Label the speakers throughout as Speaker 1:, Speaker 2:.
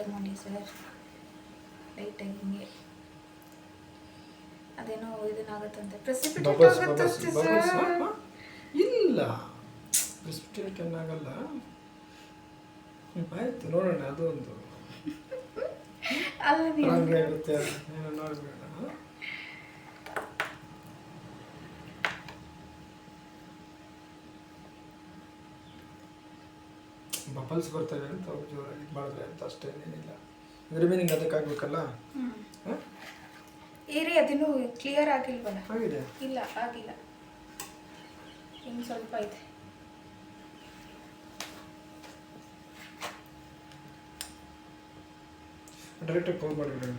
Speaker 1: Observe ಮಾಡಿ sir, ಲೈಟಾಗಿ ಹಿಂಗೆ ಅದೇನೋ ಇದನ್ನಾಗುತ್ತಂತೆ, ಪ್ರೆಸಿಪಿಟೇಟ್ ಆಗುತ್ತಂತೆ ಸರ್.
Speaker 2: ಇಲ್ಲ, ಪ್ರೆಸಿಪಿಟೇಟ್ ಏನಾಗಲ್ಲ. ಆಯ್ತು ನೋಡೋಣ, ಅದು ಒಂದು ಹಂಗೆ ಆಗುತ್ತೆ. ಏನೋ ನೋಡಬೇಡ. ಬಬಲ್ಸ್ ಬರ್ತವೆ ಅಂತ ಅವ್ರು ಜೋರಾಗಿ ಇದು ಮಾಡಿದ್ರೆ ಅಂತ ಅಷ್ಟೇ, ಏನಿಲ್ಲ. ರಿಮೈನಿಂಗ್ ಅದಕ್ಕಾಗಬೇಕಲ್ಲ.
Speaker 1: ಏರಿ ಅದಿನ್ನೂ ಕ್ಲಿಯರ್ ಆಗಿಲ್ವಲ್ಲ?
Speaker 2: ಆಗಿದೆ.
Speaker 1: ಇಲ್ಲ ಆಗಿಲ್ಲ, ಇನ್ನು ಸ್ವಲ್ಪ ಇದೆ.
Speaker 2: ಡೈರೆಕ್ಟಾಗಿ ಪೋಸ್ ಮಾಡಿಬಿಡಿ.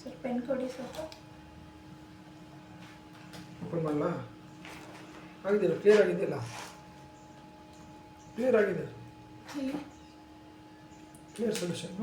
Speaker 1: ಸರ್ ಪೆನ್ ಕೊಡಿ ಸ್ವಲ್ಪ.
Speaker 2: ಓಪನ್ ಮಾಡಲ್ಲ? ಆಗಿದೆಯಲ್ಲ, ಕ್ಲಿಯರ್ ಆಗಿದೆಯಲ್ಲ, ಕ್ಲಿಯರ್ ಆಗಿದೆ. Clear solution.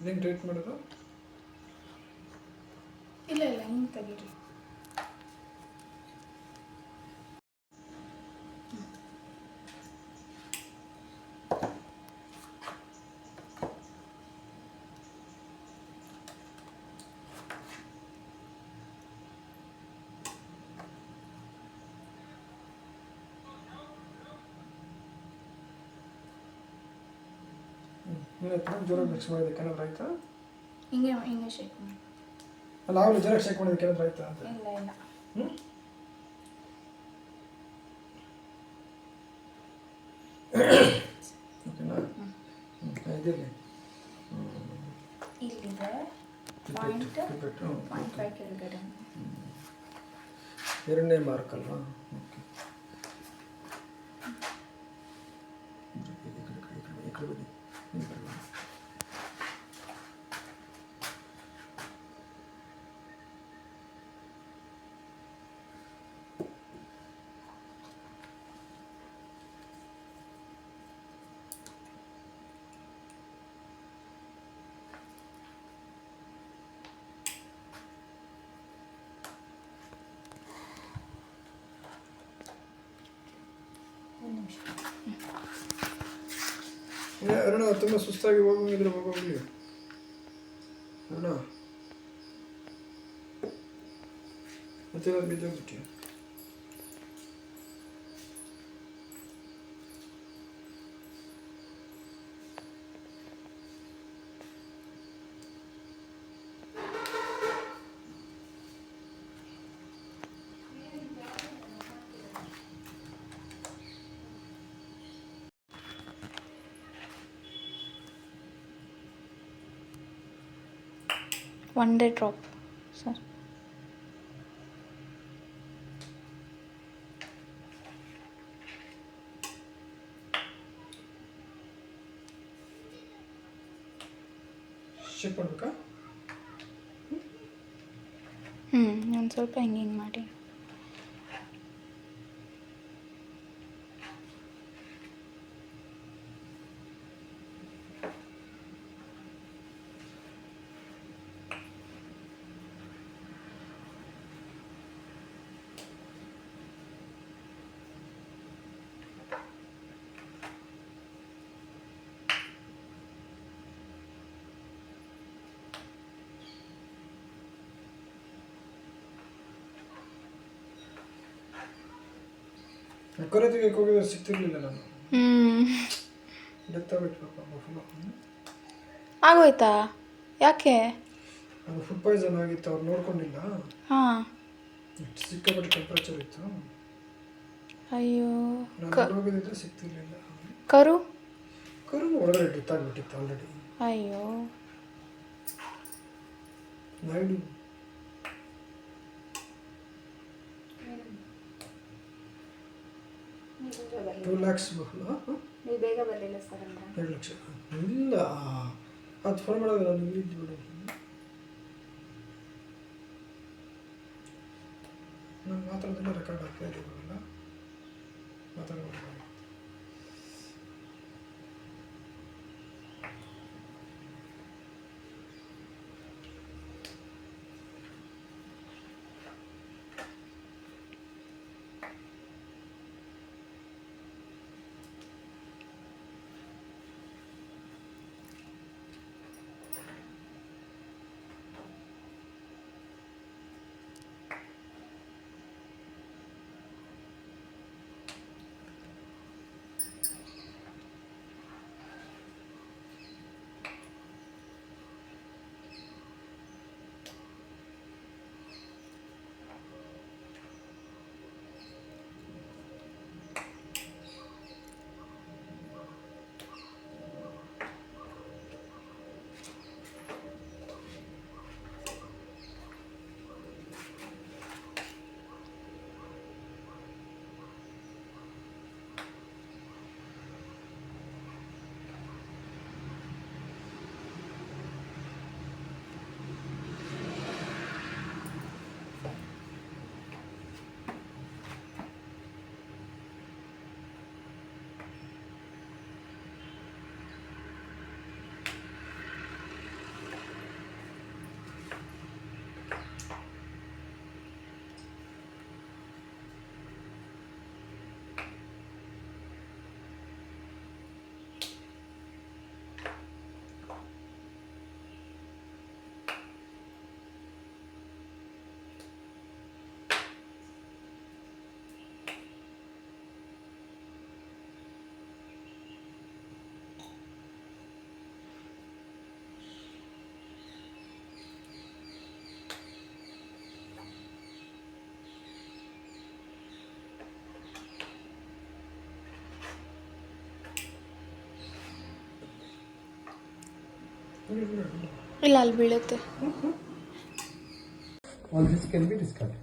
Speaker 2: ಇದೇನು ಟ್ರೀಟ್ ಮಾಡೋದು?
Speaker 1: ಇಲ್ಲ ಇಲ್ಲ, ಹಿಂಗೆ ತೆಗೀರಿ.
Speaker 2: ಜೋರಾಗಿ ಮಿಕ್ಸ್ ಮಾಡೋದಕ್ಕೆ ಏನಾದ್ರು ಆಯ್ತಾ?
Speaker 1: ಹಿಂಗೆ ಹಿಂಗೆ ಶೇಕ್ ಮಾಡಿ.
Speaker 2: ಅಲ್ಲ, ಆವಾಗಲೇ ಜೋರಾಗಿ ಶೇಕ್ ಮಾಡೋದಕ್ಕೆ ಏನಾದ್ರು ಆಯ್ತಾ ಅಂತ?
Speaker 1: ಇಲ್ಲ ಇಲ್ಲ.
Speaker 2: ಓಕೆನಾ? ಇದಿರಲಿ.
Speaker 1: ಇಲ್ಲಿದೆ ಪಾಯಿಂಟ್ ಕೆಳಗಡೆ.
Speaker 2: ಎರಡನೇ ಮಾರ್ಕ್ ಅಲ್ವಾ? ಓಕೆ. ಈ ಕಡೆ ಬನ್ನಿ. ಅರುಣ, ತುಂಬ ಸುಸ್ತಾಗಿ ಹೋಗೋಂಗಿದ್ರೆ ಹೋಗೋಗ್ಲಿ. ಅರುಣ, ಮತ್ತೆ ಬಿದ್ದೋಗ್ಬಿಟ್ಟು.
Speaker 1: One day drop, sir.
Speaker 2: Check ಮಾಡಬೇಕಾ?
Speaker 1: ಒಂದು ಸ್ವಲ್ಪ ಹಿಂಗೆ ಮಾಡಿ.
Speaker 2: ಕೊರತೆಗೆ ಹೋಗಿದ್ರೆ ಸಿಗ್ತಿರ್ಲಿಲ್ಲ ನಾನು. ಡೆತ್ ಆಗ್ಬಿಟ್ಟು ಫುಲ್
Speaker 1: ಆಗೋಯ್ತಾ? ಯಾಕೆ?
Speaker 2: ಅದು ಫುಡ್ ಪಾಯ್ಸನ್ ಆಗಿತ್ತು, ಅವ್ರು ನೋಡ್ಕೊಂಡಿಲ್ಲ.
Speaker 1: ಹಾಂ,
Speaker 2: ಸಿಕ್ಕಾಪಟ್ಟೆ ಟೆಂಪ್ರೇಚರ್ ಇತ್ತು.
Speaker 1: ಅಯ್ಯೋ,
Speaker 2: ನಾನು ಹೋಗಿದ್ರೆ ಸಿಗ್ತಿರ್ಲಿಲ್ಲ.
Speaker 1: ಕರು
Speaker 2: ಒಳಗಡೆ ಡೆತ್ ಆಗಿಬಿಟ್ಟಿತ್ತು ಆಲ್ರೆಡಿ.
Speaker 1: ಅಯ್ಯೋ,
Speaker 2: ನಾಯ್ಡು
Speaker 1: ನೀವು
Speaker 2: 2 lakhs ಬಹು
Speaker 1: ನೀವು ಬೇಗ ಬರಲಿಲ್ಲ ಸರ್ ಅಂದ್ರೆ
Speaker 2: 2 ಲಕ್ಷ ಇಲ್ಲ ಅದು ಫೋನ್ ಮಾಡೋದು ನಾನು ಇಲ್ಲಿದ್ದು ಬಿಡು ನಾನು ಮಾತಾಡೋದನ್ನ ರೆಕಾರ್ಡ್ ಆಗ್ತಾ ಇದೆ ಇವಾಗೆಲ್ಲ ಮಾತಾಡೋದು
Speaker 1: ಇಲ್ಲ ಅಲ್ಲಿ ಬೀಳುತ್ತೆ
Speaker 2: All this can be discarded.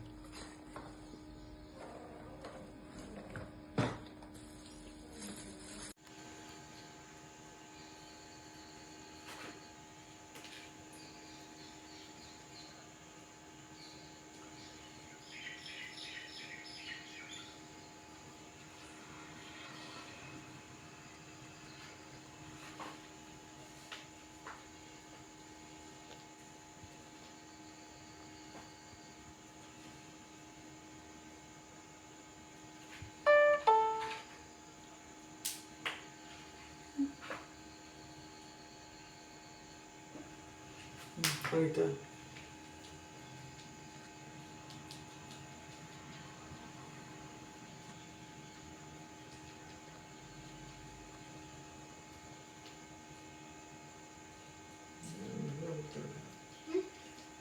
Speaker 2: ಆಯಿತಾ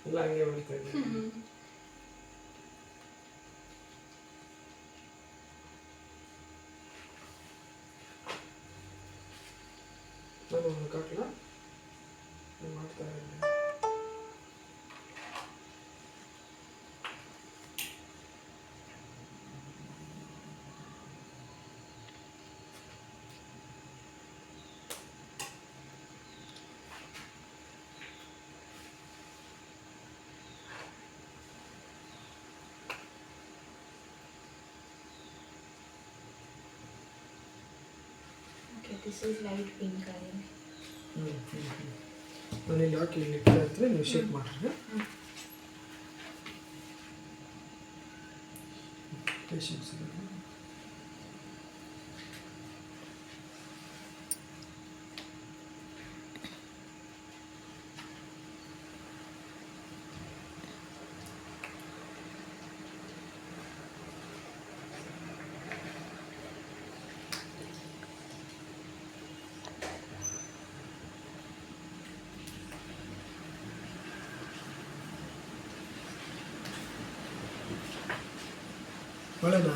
Speaker 2: ಎಲ್ಲ ಹಂಗೆ ಬರ್ತಾ ಇದೆ ನಾನು ಹಾಕಲ್ಲ ಮಾಡ್ತಾ ಇದ್ದೀನಿ
Speaker 1: Okay, this is light pink color.
Speaker 2: ನಾನು ಇಲ್ಲಿ ಹಾಕಿ ಇಲ್ಲಿ ಇಡ್ತಾ ಇರ್ತೀನಿ ನೀವು ಶೇಕ್ ಮಾಡಿರಿ ಪೇಷನ್ಸ್ ಒಳ್ಳೆನಾ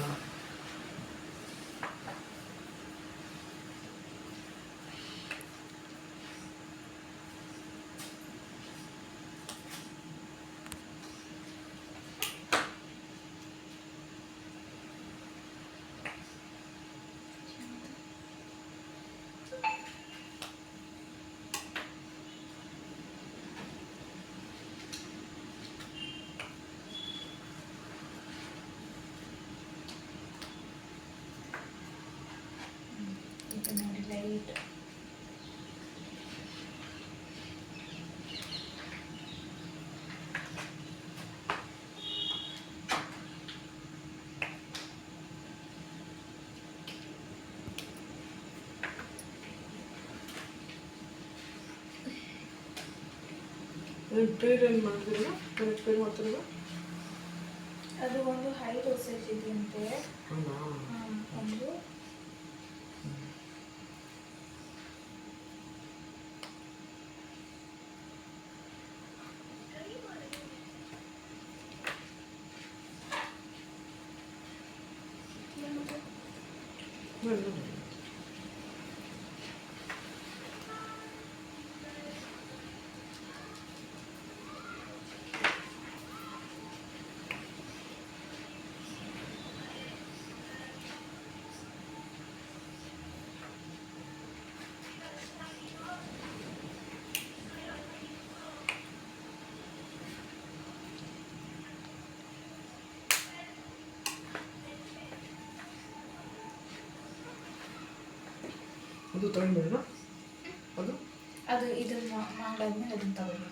Speaker 2: ಅದೇನು ಪೇರ್ ಏನು ಮಾಡಿದ್ರಲ್ಲ ಪೇರ್ ಮಾಡ್ತಿರೋದು
Speaker 1: ಅದು ಒಂದು ಹೈ ಡೋಸೇಜ್ ಇದೆಯಂತೆ.
Speaker 2: ಹೌದಾ
Speaker 1: ಒಂದು
Speaker 2: ಅದು ತಗೊಂಡ್ಬೇಡ ಅದು
Speaker 1: ಅದು ಇದನ್ನ ಮಾಡಾದ್ಮೇಲೆ ಅದನ್ನ ತಗೊಳ್ಳಿ.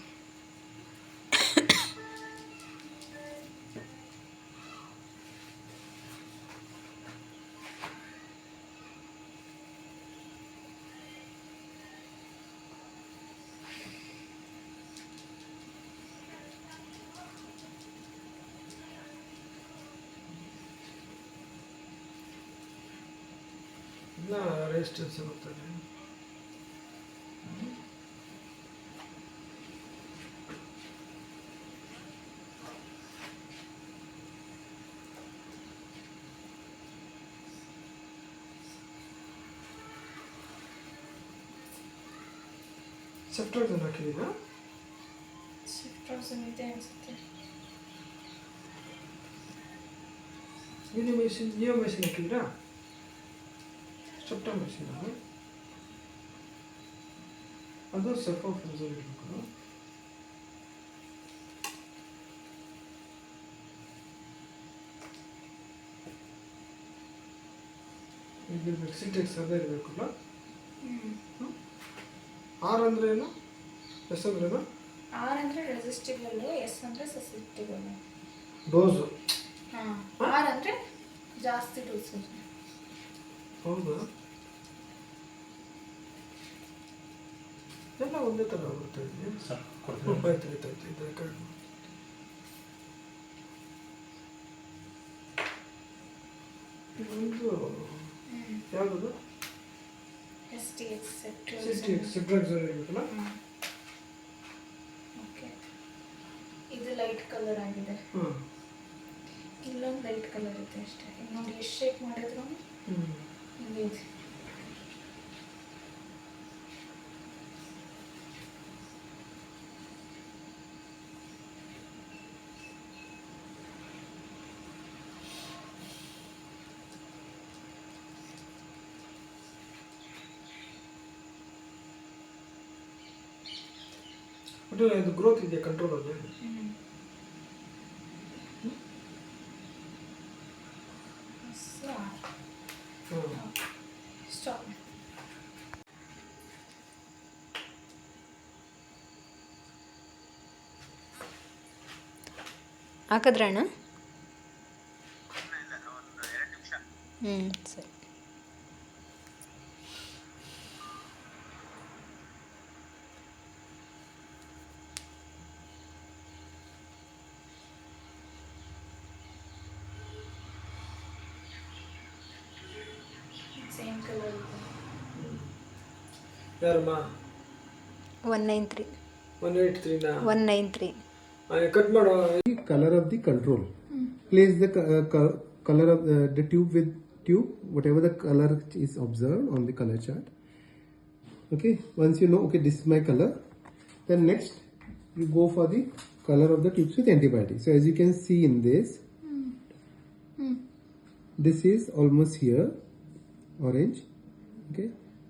Speaker 2: ಇಲ್ಲ ರೆಸಿಸ್ಟೆನ್ಸ್ ಬರ್ತದೆ. ಸೆಪ್ಟೋಜನ್ ಹಾಕಿದ್ದೀರಾ?
Speaker 1: ಸಿಟ್ರೋಸನ್ ಇದೆ ಅನಿಸುತ್ತೆ.
Speaker 2: ನಿಯೋಮೈಸಿನ್ ಹಾಕಿದ್ದೀರಾ? ಸೆಪ್ಟೋಮೈಸಿನ್ ಅದು ಸೆಫೋಫೆನ್ಸಲ್ ಇರಬೇಕು. ಇದು ಮೆಕ್ಸಿಟೆಕ್ಸ್ ಅದೇ ಇರಬೇಕಲ್ಲ. ಆರ್ ಅಂದ್ರೆ ಏನು? ಎಸ್ ಅಂದ್ರೇನು?
Speaker 1: ಆರ್ ಅಂದರೆ ರೆಸಿಸ್ಟಿಬಲ್, ಎಸ್ ಅಂದರೆ ಸಸೆಪ್ಟಿಬಲ್.
Speaker 2: ಡೋಸು.
Speaker 1: ಹಾಂ, ಆರ್ ಅಂದರೆ ಜಾಸ್ತಿ ಡೋಸೇಜ್.
Speaker 2: ಹೌದಾ? ಎಲ್ಲ ಒಂದೇ ಥರ ಬರ್ತಾ ಇದೆ. ಆಯ್ತು ಒಂದು ಯಾವುದು?
Speaker 1: ಎಸ್ ಟಿ ಎಕ್ಸ್
Speaker 2: ಸೆಪ್ಟ್ರಾಕ್ಸಲ್ ಇರಬೇಕಲ್ಲ.
Speaker 1: ಓಕೆ, ಇದು ಲೈಟ್ ಕಲರ್ ಆಗಿದೆ. ಇಲ್ಲೊಂದು ಲೈಟ್ ಕಲರ್ ಇದೆ ಅಷ್ಟೇ. ಈಗ ನೋಡಿ ಎಷ್ಟು ಶೇಕ್ ಮಾಡಿದ್ರು ಹಿಂಗೆ ಇದೆ.
Speaker 2: ಬಟ್ ಇದು ಗ್ರೋತ್ ಇದೆಯಾ ಕಂಟ್ರೋಲ್ ಅಲ್ಲಿ?
Speaker 1: ಸ್ಟಾಪ್.
Speaker 3: ಹಾಕಿದ್ರಣ್ಣ? ಸರಿ.
Speaker 1: ಸೇಮ್ ಕಲರ್ ಇದೆ.
Speaker 2: ಯಾರಮ್ಮ?
Speaker 3: 193.
Speaker 2: 183 ನಾ?
Speaker 3: 193.
Speaker 2: ಕಟ್ ಮಾಡೋ.
Speaker 4: Color of the control. Place the color of the tube with tube, whatever the color is observed on the color chart. Okay, once you know, okay, this is my color, then next you go for the color of the tubes with antibiotic. So as you can see in this, this is almost here, orange. Okay,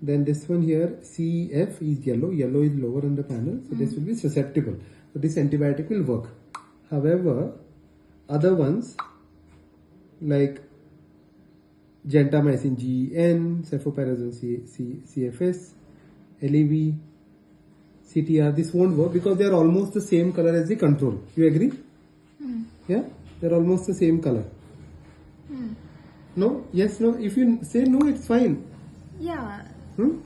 Speaker 4: then this one here, CF is yellow. Yellow is lower on the panel, so this will be susceptible. So this antibiotic will work. However, other ones like gentamicin GN, cefoperazone CFS, LEV, CTR, this won't work because they are almost the same color as the control. You agree? Yeah, they're almost the same color. No? Yes, no? If you say no, it's fine.
Speaker 1: Yeah.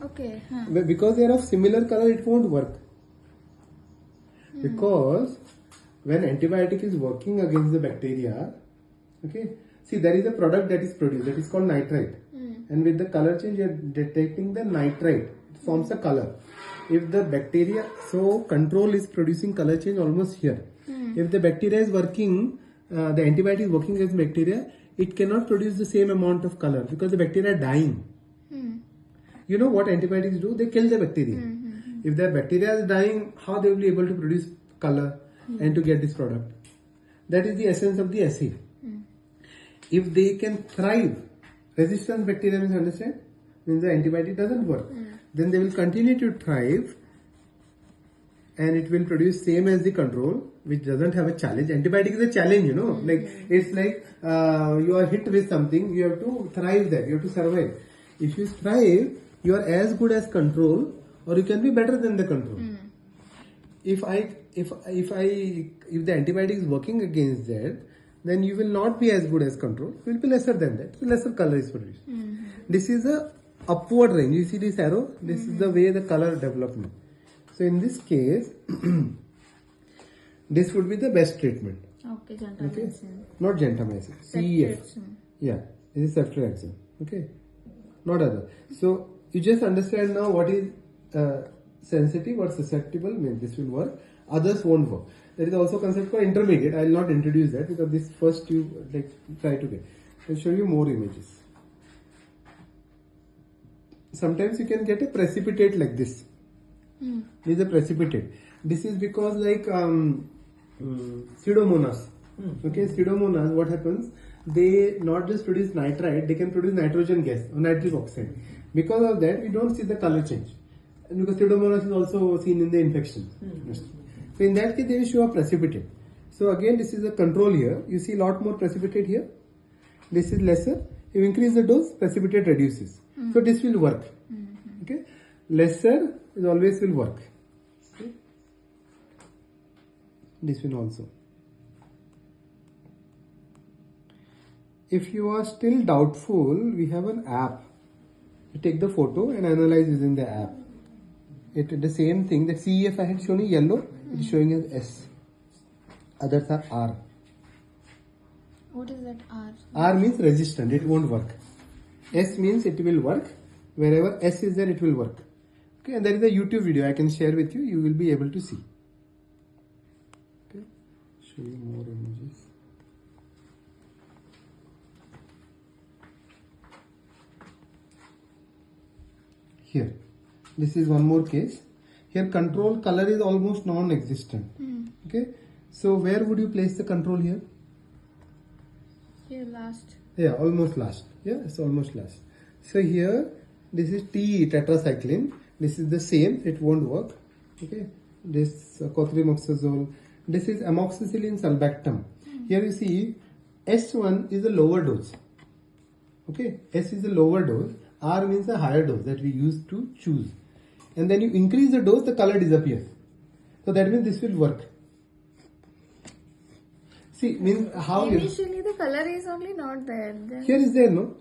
Speaker 1: Okay.
Speaker 4: Because they are of similar color, it won't work. Because when antibiotic is working against the bacteria, okay, see there is a product that is produced that is called nitrite, and with the color change you are detecting the nitrite, it forms a color. If the bacteria, so control is producing color change almost here. If the bacteria is working, the antibiotic is working against bacteria, it cannot produce the same amount of color because the bacteria are dying. You know what antibiotics do? They kill the bacteria. If the bacteria is dying, how they will be able to produce color and to get this product? That is the essence of the assay. If they can thrive, resistance bacteria means, understand? Means the antibiotic doesn't work. Then they will continue to thrive and it will produce same as the control, which doesn't have a challenge. Antibiotic is a challenge, you know. Like it's like you are hit with something, you have to thrive there, you have to survive. If you thrive, you are as good as control, or you can be better than the control. If the antibiotic is working against that, then you will not be as good as control. You will be lesser than that. So lesser color is produced. This is a upward range. You see this arrow? This is the way the color development. So in this case, this would be the best treatment.
Speaker 1: Okay, gentamicin.
Speaker 4: Not gentamicin. CEF. Yeah, this is ceftriaxone. Okay, not other. So you just understand now what is sensitive or susceptible. Means this will work. Others won't work. There is also a concept called intermediate. I will not introduce that because this first you like try to get. I'll show you more images. Sometimes you can get a precipitate like this. This is a precipitate. This is because like pseudomonas. Okay, pseudomonas, what happens? They not just produce nitrite, they can produce nitrogen gas or nitric oxide. Because of that, we don't see the color change. And because pseudomonas is also seen in the infection. So in that case, they will show a precipitate. So again, this is a control here. You see a lot more precipitate here. This is lesser. You increase the dose, precipitate reduces. So this will work. Okay, lesser is always will work. Okay. This will also. If you are still doubtful, we have an app. You take the photo and analyze using the app. It is the same thing. The CEF I had shown you yellow, it is showing as S. Others are R.
Speaker 1: What is that R?
Speaker 4: R means resistant, it won't work. S means it will work. Wherever S is there, it will work. Okay, and there is a YouTube video I can share with you. You will be able to see. Okay, show you more images. Here, this is one more case. Here, control color is almost non-existent. Okay, so where would you place the control here?
Speaker 1: Here last.
Speaker 4: Yeah, almost last. Yeah, it's almost last. So here, this is T tetracycline. This is the same. It won't work. Okay. This cotrimoxazole. This is amoxicillin sulbactam. Here you see S1 is the lower dose. Okay. S is the lower dose. R means the higher dose that we used to choose. And then you increase the dose, the color disappears. So that means this will work. See, means how
Speaker 1: Initially the color is only not there. Then
Speaker 4: here is there, no?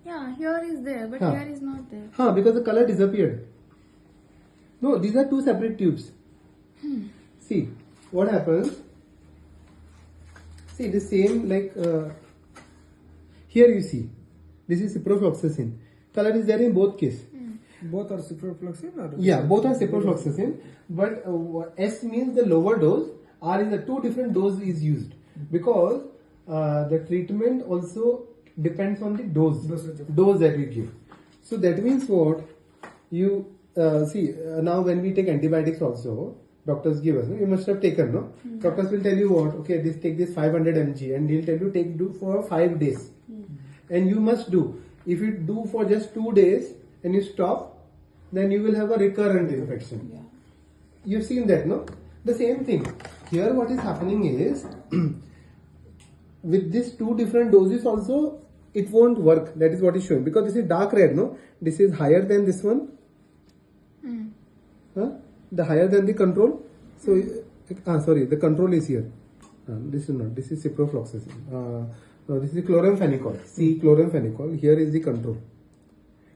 Speaker 1: yeah, here is there, but here is not there.
Speaker 4: Because the color disappeared. No, these are two separate tubes. See, what happens? See, the same like here you see. This is ciprofloxacin. Color is there in both cases.
Speaker 2: Both are ciprofloxacin or?
Speaker 4: Yeah, both are ciprofloxacin. But S means the lower dose. R is the two different dose is used. Because the treatment also depends on the dose that we give. So that means what? You see, now when we take antibiotics also, doctors give us, you must have taken, no? Doctors will tell you what? Okay, take this 500 mg and he'll tell you do for 5 days. And you must do. If you do for just 2 days and you stop, then you will have a recurrent infection.
Speaker 1: Yeah.
Speaker 4: You've seen that, no? The same thing. Here what is happening is, with these two different doses also, it won't work. That is what is showing. Because this is dark red, no? This is higher than this one. The higher than the control. So, sorry, the control is here. This is not. This is ciprofloxacin. No, this is chloramphenicol. See, chloramphenicol. Here is the control.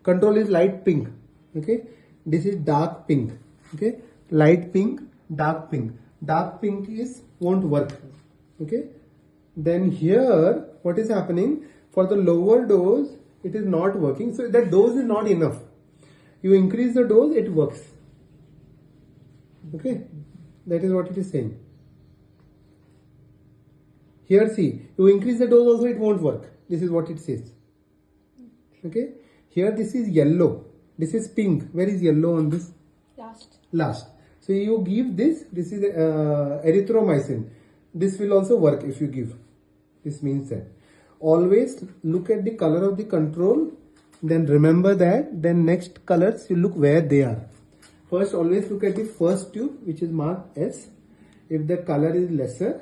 Speaker 4: Control is light pink. Okay. This is dark pink. Okay. Light pink, dark pink. Dark pink is won't work. Okay. Then here, what is happening? For the lower dose, it is not working. So that dose is not enough. You increase the dose, it works. Okay. That is what it is saying. Here see, you increase the dose also, it won't work. This is what it says. Okay. Here this is yellow. This is pink. Where is yellow on this? Last. So you give this is erythromycin. This will also work if you give. This means that. Always look at the color of the control. Then remember that. Then next colors, you look where they are. First, always look at the first tube, which is marked S. If the color is lesser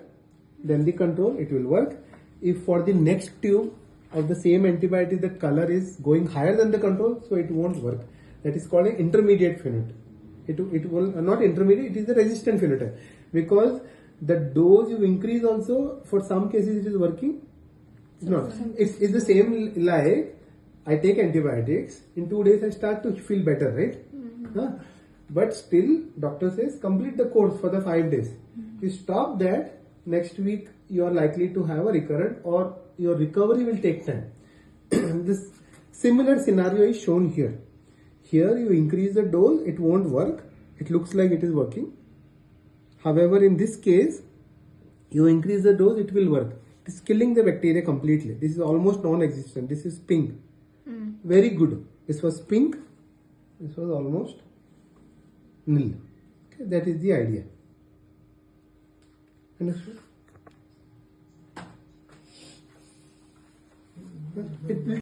Speaker 4: than the control, it will work. If for the next tube of the same antibiotic, the color is going higher than the control, so it won't work. That is called an intermediate phenotype. It will not intermediate, it is the resistant phenotype. Because the dose you increase also, for some cases it is working. It's not. It's the same like I take antibiotics, in 2 days I start to feel better, right? Huh? But still, doctor says complete the course for the 5 days. You stop that, next week you are likely to have a recurrent or your recovery will take time. This similar scenario is shown here. Here you increase the dose, it won't work. It looks like it is working. However, in this case, you increase the dose, it will work. It is killing the bacteria completely. This is almost non-existent. This is pink. Very good. This was pink. This was almost nil. Okay, that is the idea. Understood? It will